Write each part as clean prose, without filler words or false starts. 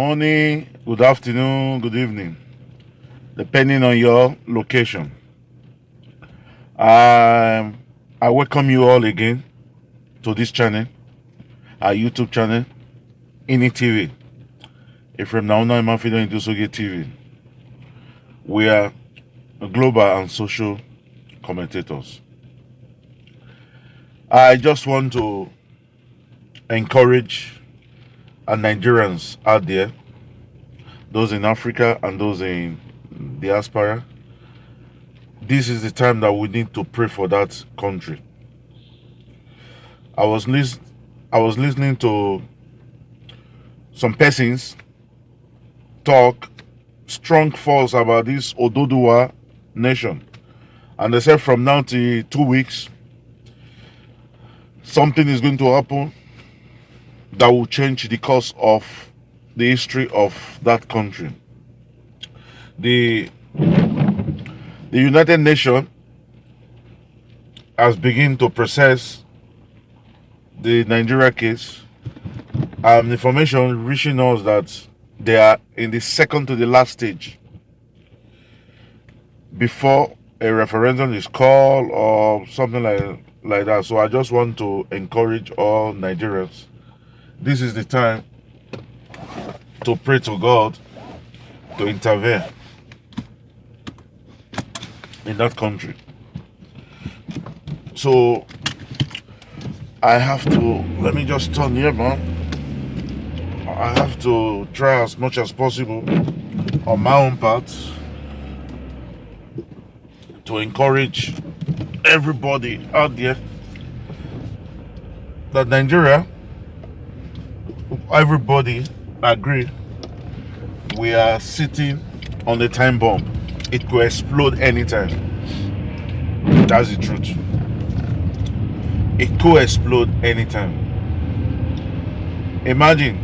morning, good afternoon, good evening, depending on your location. Um, I welcome you all again to this channel, our YouTube channel, Ini TV. From now on, I'm feeding into Soge TV. We are global and social commentators. I just want to encourage our Nigerians out there, those in Africa and those in diaspora. This is the time that we need to pray for that country. I was listening to some persons talk strong force about this Ododuwa nation, and they said from now to 2 weeks something is going to happen that will change the course of the history of that country. The United Nations has begun to process the Nigeria case. Information reaching us that they are in the second to the last stage before a referendum is called or something like that. So I just want to encourage all Nigerians. This is the time to pray to God to intervene in that country. So I have to, let me just turn here, man. I have to try as much as possible on my own part to encourage everybody out there that Nigeria, everybody agree, we are sitting on a time bomb. It could explode anytime. That's the truth. It could explode anytime. Imagine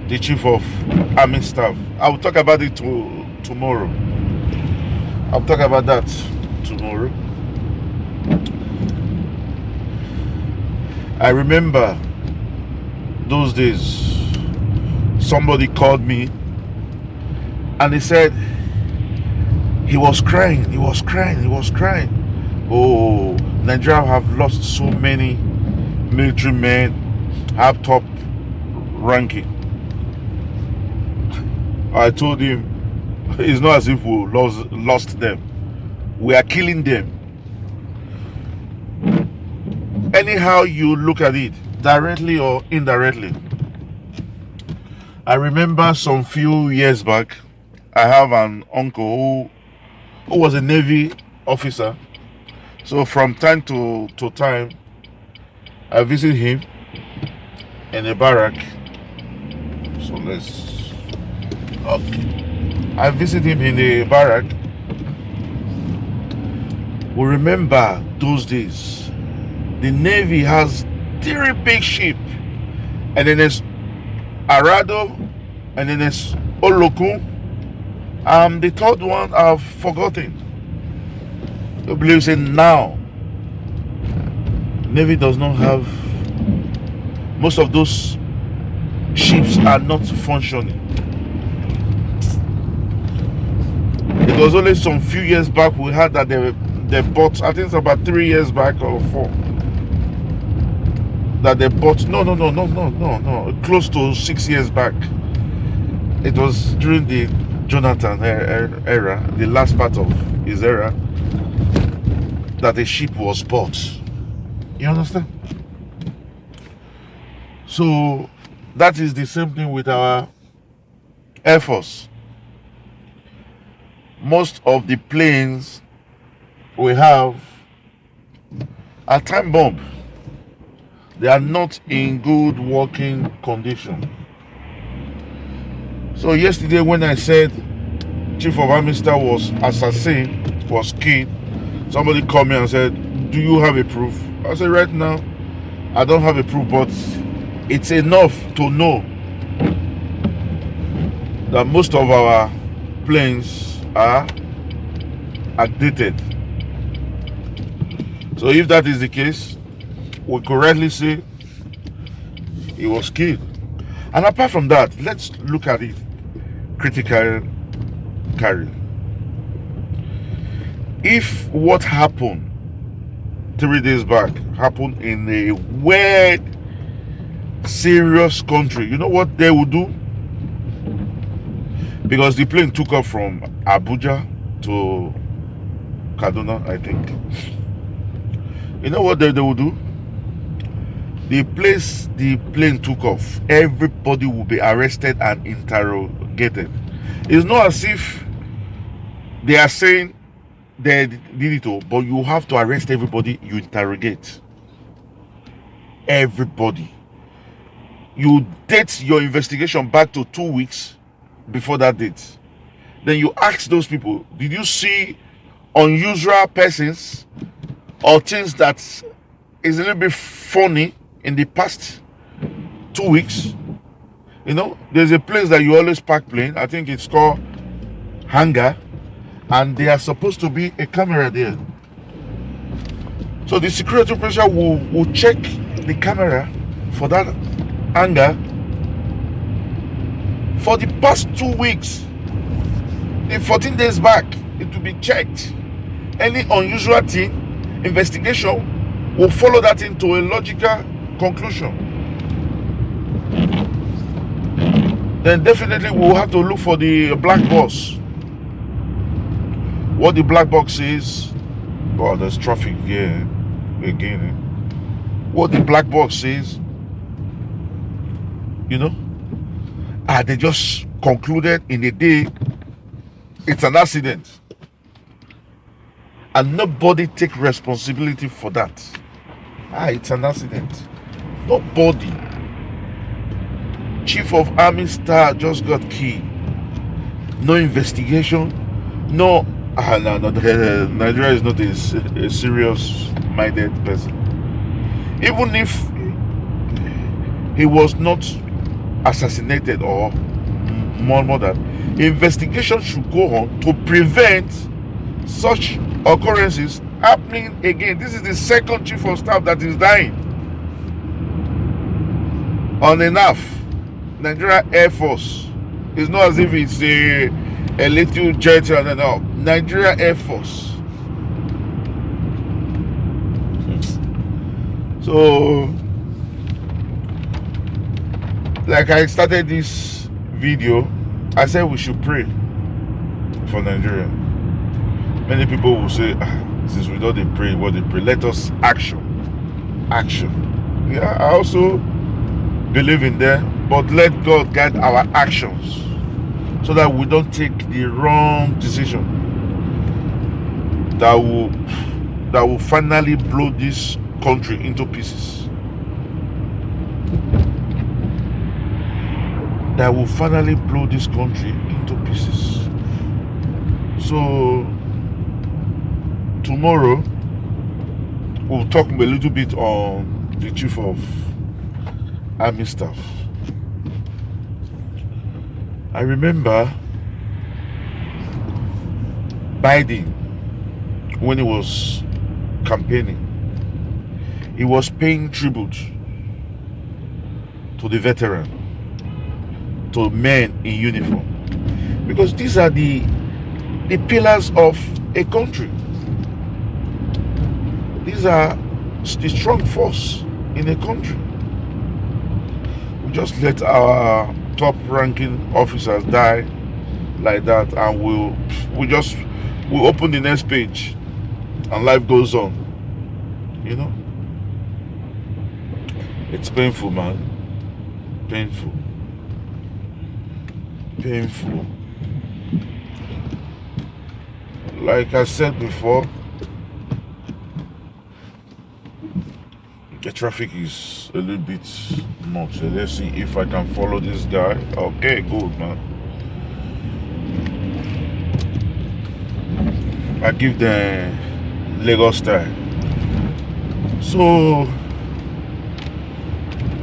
the chief of army staff. I will talk about it tomorrow. I'll talk about that tomorrow. I remember those days, somebody called me and he said he was crying. Oh, Nigeria have lost so many military men, have top ranking. I told him it's not as if we lost them. We are killing them. Anyhow you look at it, directly or indirectly. I remember some few years back, I have an uncle who was a Navy officer. So from time to time, I visit him in a barrack. I visit him in a barrack. We remember those days. The Navy has 3 big ships, and then there's Arado, and then there's Olokun. The third one I've forgotten. I believe in now. Navy does not have, most of those ships are not functioning. It was only some few years back we had that they bought, I think it's about 3 years back or 4, that they bought, no, close to 6 years back. It was during the Jonathan era, the last part of his era, that a ship was bought. You understand? So that is the same thing with our Air Force. Most of the planes we have are time bomb. They are not in good working condition. So yesterday when I said Chief of Army Staff was assassinated, was killed, somebody called me and said, do you have a proof? I said, right now I don't have a proof, but it's enough to know that most of our planes are outdated. So if that is the case, we correctly say he was killed. And apart from that, let's look at it critically. If what happened 3 days back happened in a weird, serious country, you know what they would do? Because the plane took off from Abuja to Kaduna, I think. You know what they would do? The place the plane took off, everybody will be arrested and interrogated. It's not as if they are saying they did it all, but you have to arrest everybody you interrogate. Everybody. You date your investigation back to 2 weeks before that date. Then you ask those people, did you see unusual persons or things that is a little bit funny in the past 2 weeks? You know, there's a place that you always park plane. I think it's called Hangar, and there are supposed to be a camera there. So the security officer will check the camera for that hangar for the past 2 weeks. The 14 days back, it will be checked. Any unusual thing, investigation will follow that into a logical conclusion. Then definitely we'll have to look for the black box. What the black box is, well, there's traffic here again. What the black box is, you know, they just concluded in a day it's an accident, and nobody take responsibility for that. It's an accident. Nobody. Chief of Army Star just got killed. No investigation. No. No. Nigeria is not a serious-minded person. Even if he was not assassinated or murdered, investigation should go on to prevent such occurrences happening again. This is the second chief of staff that is dying on enough. Nigeria Air Force. It's not as if it's a little jet. No. Nigeria Air Force. So, like I started this video, I said we should pray for Nigeria. Many people will say, since we don't pray, what they pray, let us action. Yeah, I also believe in that, but let God guide our actions so that we don't take the wrong decision that will finally blow this country into pieces. That will finally blow this country into pieces. So tomorrow we'll talk a little bit on the chief of army staff. I remember Biden, when he was campaigning, he was paying tribute to the veteran, to men in uniform, because these are the pillars of a country. These are the strong force in a country. We just let our top ranking officers die like that, and we'll open the next page and life goes on. You know, it's painful, man. Painful. Like I said before, the traffic is a little bit much. So let's see if I can follow this guy. Okay, good, man. I give the Lagos style. So,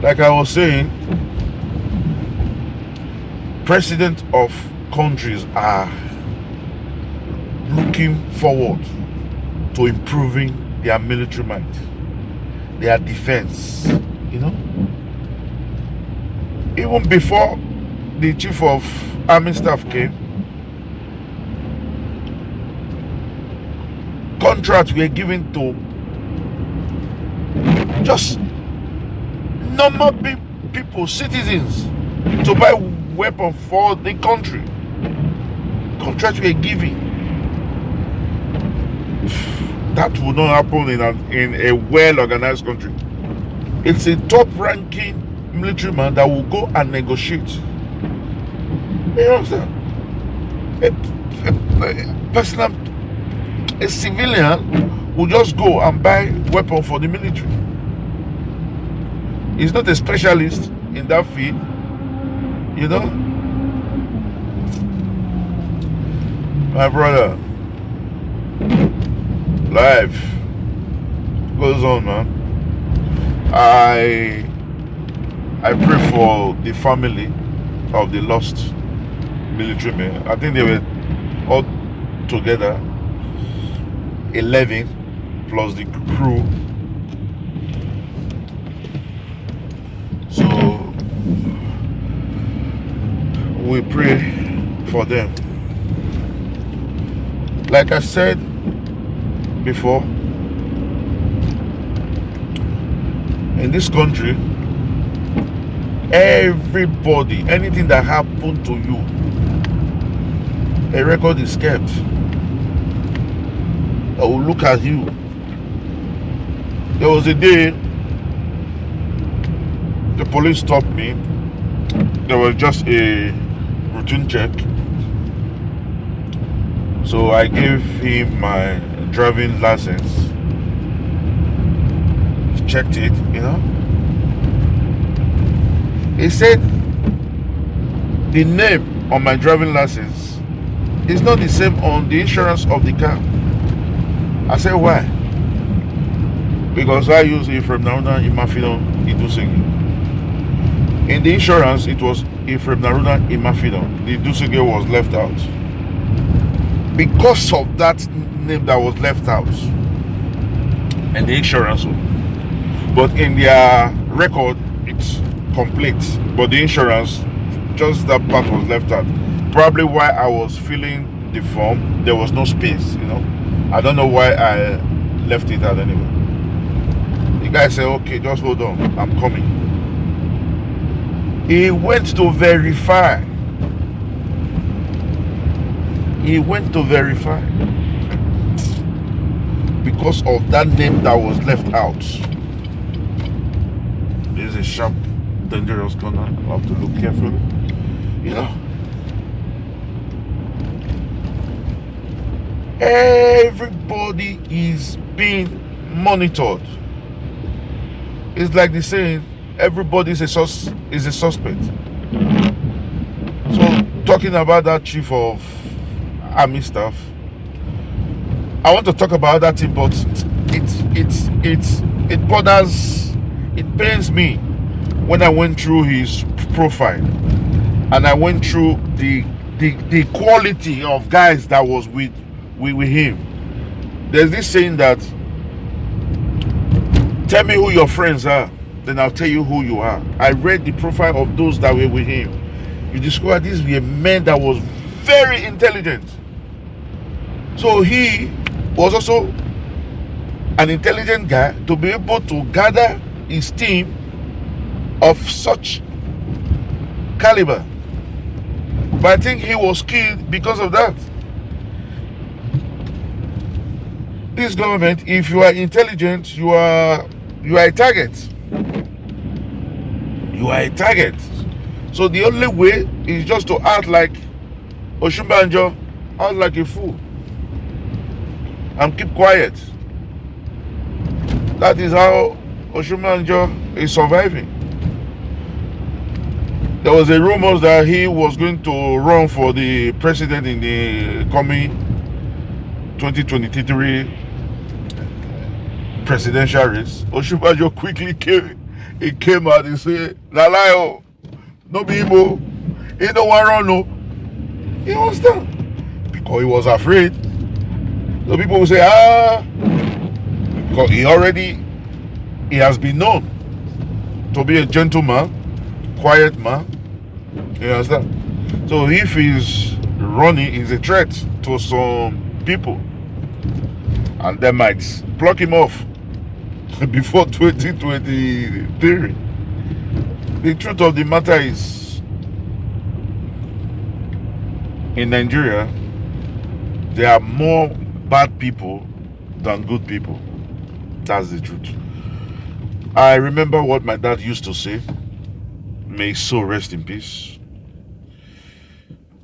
like I was saying, presidents of countries are looking forward to improving their military might, their defense. You know, Even before the chief of army staff came, contracts were given to just normal people, citizens, to buy weapons for the country. Contracts were given. That would not happen in a well-organized country. It's a top-ranking military man that will go and negotiate. You understand? A civilian will just go and buy weapons for the military. He's not a specialist in that field, you know. My brother, life goes on, man. I pray for the family of the lost military men. I think they were all together 11 plus the crew. So we pray for them. Like I said before, in this country, everybody, anything that happened to you, a record is kept. I will look at you. There was a day the police stopped me. There was just a routine check. So I gave him my driving license. He checked it, you know. He said the name on my driving license is not the same on the insurance of the car. I said, why? Because I use Ibrahim Attahiru Idusenge. In the insurance, it was Ibrahim Attahiru. The Idusenge was left out. Because of that name that was left out, and the insurance, but in their record, it's complete. But the insurance, just that part was left out. Probably why I was filling the form, there was no space, you know. I don't know why I left it out anyway. The guy said, okay, just hold on, I'm coming. He went to verify. Because of that name that was left out. This is a sharp, dangerous corner. I have to look carefully. You know. Everybody is being monitored. It's like the saying, everybody is a suspect. So talking about that chief of army staff, I want to talk about that thing, but it bothers, it pains me when I went through his profile and I went through the quality of guys that was with him. There's this saying that, tell me who your friends are, then I'll tell you who you are. I read the profile of those that were with him. You discover these were men that was very intelligent. So he was also an intelligent guy to be able to gather his team of such caliber. But I think he was killed because of that. This government, if you are intelligent, you are a target. You are a target. So the only way is just to act like Oshimbanjo, act like a fool, and keep quiet. That is how Oshimbanjo is surviving. There was a rumor that he was going to run for the president in the coming 2023 presidential race. Oshimbanjo quickly came out and said, "Nalayo, no be Igbo. He don't want to run, no." He understand? Because he was afraid. So people will say, because he has been known to be a gentleman, quiet man, You understand? So if he's running, he's a threat to some people, and they might pluck him off before 2023. The truth of the matter is, in Nigeria, there are more bad people than good people. That's the truth. I remember what my dad used to say. May his soul rest in peace.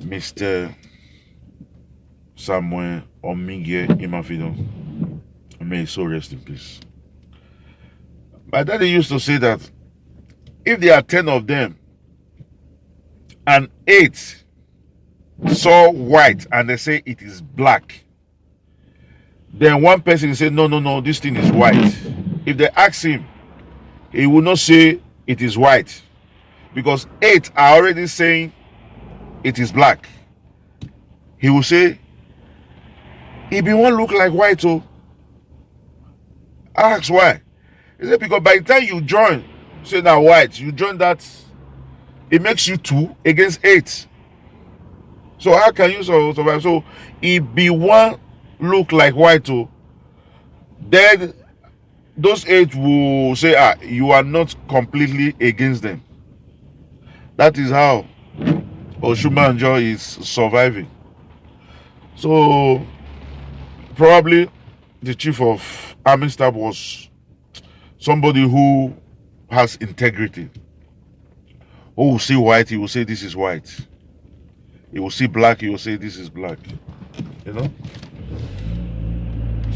Mr. Samuel Omige Imafido. May his soul rest in peace. My daddy used to say that if there are 10 of them and 8 saw white and they say it is black, then one person will say, no, this thing is white. If they ask him, he will not say it is white, because 8 are already saying it is black. He will say, it be one look like white. Oh, ask why. He said, because by the time you join, say now white, you join that, it makes you 2 against 8. So how can you survive? So if be one look like white, oh, then those 8 will say, you are not completely against them. That is how Oshumanjo is surviving. So probably the chief of army staff was somebody who has integrity. Who will see white, he will say this is white. He will see black, he will say this is black. You know?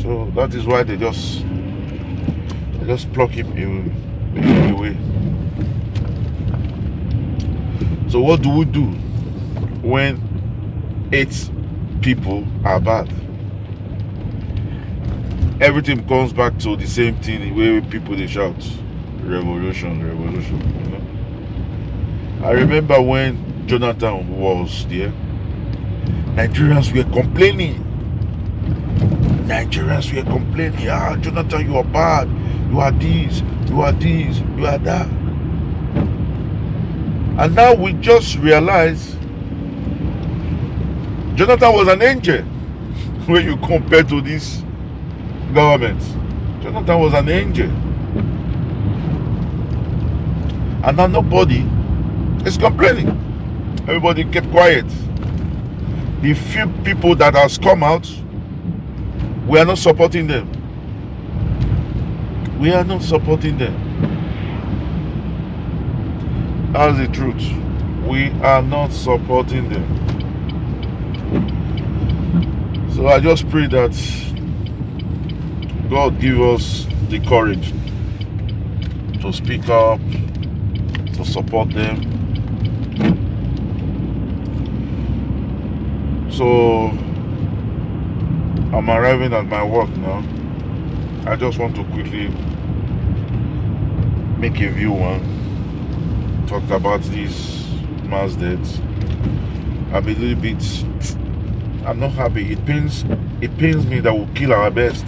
So that is why they just pluck him away. So what do we do when 8 people are bad? Everything comes back to the same thing, where people they shout, revolution. You know? I remember when Jonathan was there, Nigerians were complaining. Jonathan, you are bad. You are this, you are that. And now we just realize Jonathan was an angel when you compare to this government. Jonathan was an angel. And now nobody is complaining. Everybody kept quiet. The few people that has come out, we are not supporting them. We are not supporting them. That's the truth. We are not supporting them. So I just pray that God give us the courage to speak up, to support them. So I'm arriving at my work now. I just want to quickly make a view one. Talk about this mass death. I'm a little bit, I'm not happy. It pains me that we'll kill our best.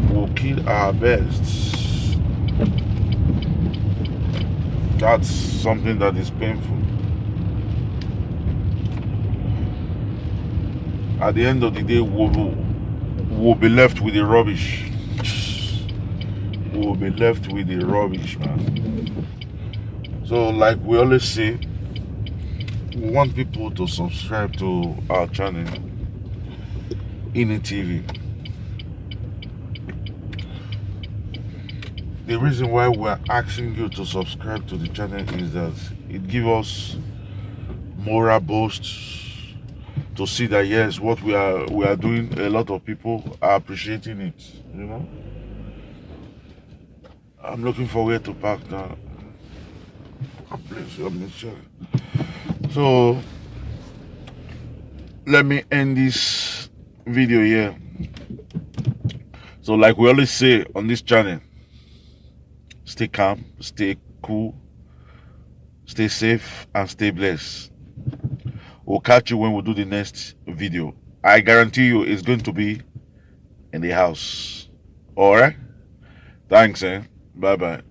We'll kill our best. That's something that is painful. At the end of the day, we'll be left with the rubbish. We'll be left with the rubbish, man. So, like we always say, we want people to subscribe to our channel, Ini TV. The reason why we're asking you to subscribe to the channel is that it gives us moral boosts to see that yes, what we are doing, a lot of people are appreciating it. You know, I'm looking for where to park now. So let me end this video here. So like we always say on this channel, stay calm, stay cool, stay safe, and stay blessed. We'll catch you when we do the next video. I guarantee you it's going to be in the house. Alright? Thanks, bye bye.